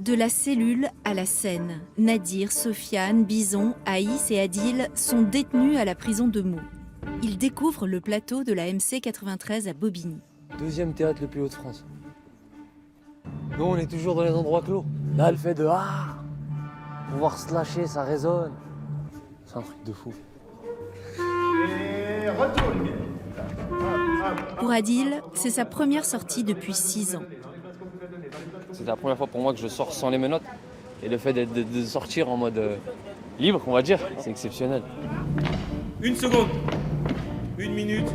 De la cellule à la scène, Nadir, Sofiane, Bison, Aïs et Adil sont détenus à la prison de Meaux. Ils découvrent le plateau de la MC 93 à Bobigny. Deuxième théâtre le plus haut de France. Nous, on est toujours dans les endroits clos. Là, le fait de pouvoir se lâcher, ça résonne. C'est un truc de fou. Et retour, lumière. Pour Adil, c'est sa première sortie depuis 6 ans. C'est la première fois pour moi que je sors sans les menottes. Et le fait de sortir en mode libre, on va dire, c'est exceptionnel. 1 seconde, 1 minute,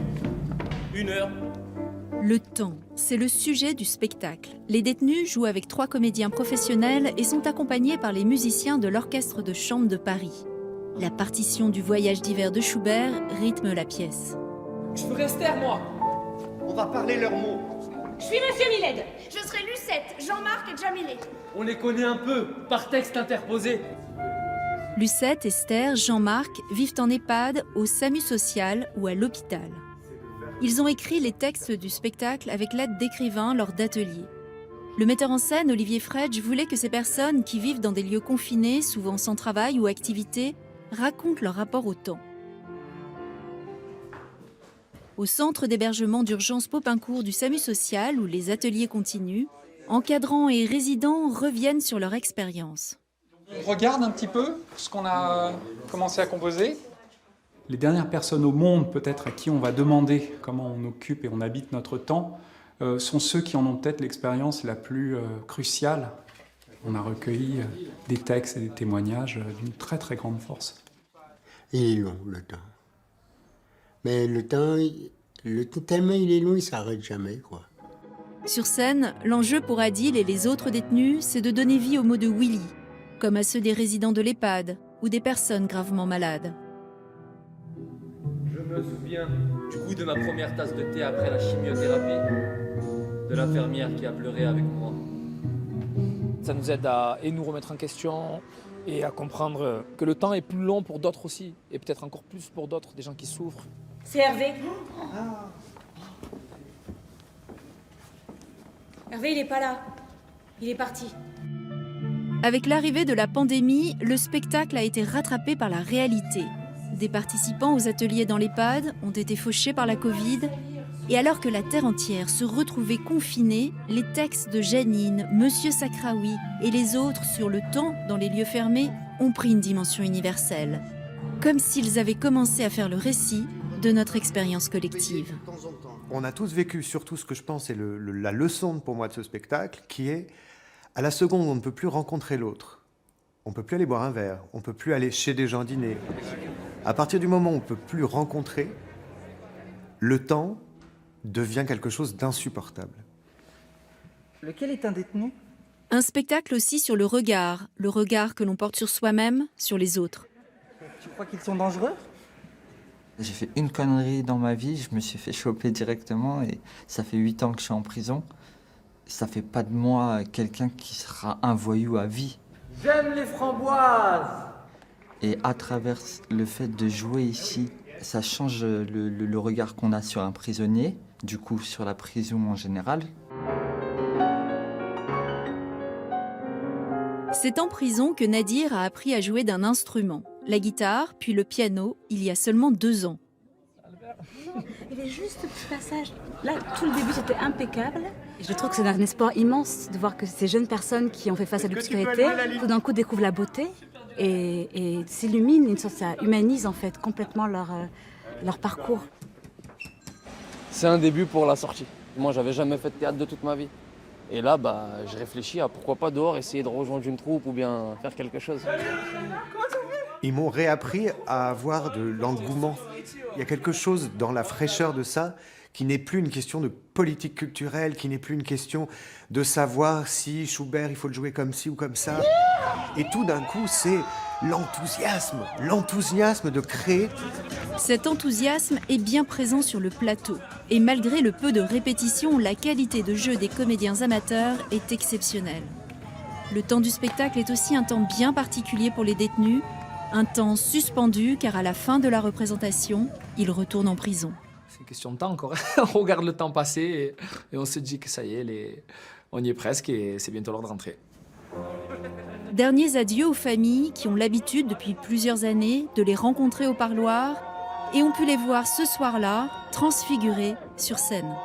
1 heure. Le temps, c'est le sujet du spectacle. Les détenus jouent avec 3 comédiens professionnels et sont accompagnés par les musiciens de l'Orchestre de chambre de Paris. La partition du Voyage d'hiver de Schubert rythme la pièce. Je veux rester, moi. On va parler leurs mots. Je suis Monsieur Miled. Je serai Lucette, Jean-Marc et Jamilé. On les connaît un peu, par texte interposé. Lucette, Esther, Jean-Marc vivent en EHPAD, au SAMU social ou à l'hôpital. Ils ont écrit les textes du spectacle avec l'aide d'écrivains lors d'ateliers. Le metteur en scène, Olivier Fredge, voulait que ces personnes qui vivent dans des lieux confinés, souvent sans travail ou activité, racontent leur rapport au temps. Au centre d'hébergement d'urgence Popincourt du SAMU social, où les ateliers continuent, encadrants et résidents reviennent sur leur expérience. On regarde un petit peu ce qu'on a commencé à composer. Les dernières personnes au monde, peut-être, à qui on va demander comment on occupe et on habite notre temps, sont ceux qui en ont peut-être l'expérience la plus cruciale. On a recueilli des textes et des témoignages d'une très très grande force. Il est long, le temps. Mais le temps, tellement il est long, il ne s'arrête jamais, quoi. Sur scène, l'enjeu pour Adil et les autres détenus, c'est de donner vie aux mots de Willy, comme à ceux des résidents de l'EHPAD ou des personnes gravement malades. Je me souviens du goût de ma première tasse de thé après la chimiothérapie, de l'infirmière qui a pleuré avec moi. Ça nous aide à nous remettre en question et à comprendre que le temps est plus long pour d'autres aussi, et peut-être encore plus pour d'autres, des gens qui souffrent. C'est Hervé. Hervé, il est pas là. Il est parti. Avec l'arrivée de la pandémie, le spectacle a été rattrapé par la réalité. Des participants aux ateliers dans l'EHPAD ont été fauchés par la Covid. Et alors que la terre entière se retrouvait confinée, les textes de Janine, Monsieur Sacraoui et les autres sur le temps dans les lieux fermés ont pris une dimension universelle. Comme s'ils avaient commencé à faire le récit de notre expérience collective. On a tous vécu, surtout ce que je pense est la leçon pour moi de ce spectacle, qui est, à la seconde où on ne peut plus rencontrer l'autre, on ne peut plus aller boire un verre, on ne peut plus aller chez des gens dîner. À partir du moment où on ne peut plus rencontrer, le temps devient quelque chose d'insupportable. Lequel est un détenu? Un spectacle aussi sur le regard que l'on porte sur soi-même, sur les autres. Tu crois qu'ils sont dangereux? J'ai fait une connerie dans ma vie, je me suis fait choper directement et ça fait 8 ans que je suis en prison. Ça fait pas de moi quelqu'un qui sera un voyou à vie. J'aime les framboises! Et à travers le fait de jouer ici, ça change le regard qu'on a sur un prisonnier, du coup sur la prison en général. C'est en prison que Nadir a appris à jouer d'un instrument, la guitare, puis le piano, il y a seulement 2 ans. Il est juste ce petit passage. Là, tout le début, c'était impeccable. Et je trouve que c'est un espoir immense de voir que ces jeunes personnes qui ont fait face à l'obscurité, tout d'un coup découvrent la beauté et s'illuminent. Ça humanise en fait complètement leur parcours. C'est un début pour la sortie. Moi, j'avais jamais fait de théâtre de toute ma vie. Et là, je réfléchis à pourquoi pas dehors essayer de rejoindre une troupe ou bien faire quelque chose. Ils m'ont réappris à avoir de l'engouement. Il y a quelque chose dans la fraîcheur de ça qui n'est plus une question de politique culturelle, qui n'est plus une question de savoir si Schubert, il faut le jouer comme ci ou comme ça. Et tout d'un coup, c'est l'enthousiasme de créer. Cet enthousiasme est bien présent sur le plateau. Et malgré le peu de répétitions, la qualité de jeu des comédiens amateurs est exceptionnelle. Le temps du spectacle est aussi un temps bien particulier pour les détenus, un temps suspendu car à la fin de la représentation, ils retournent en prison. C'est une question de temps encore. On regarde le temps passer et on se dit que ça y est, on y est presque et c'est bientôt l'heure de rentrer. Derniers adieux aux familles qui ont l'habitude depuis plusieurs années de les rencontrer au parloir et ont pu les voir ce soir-là transfigurés sur scène.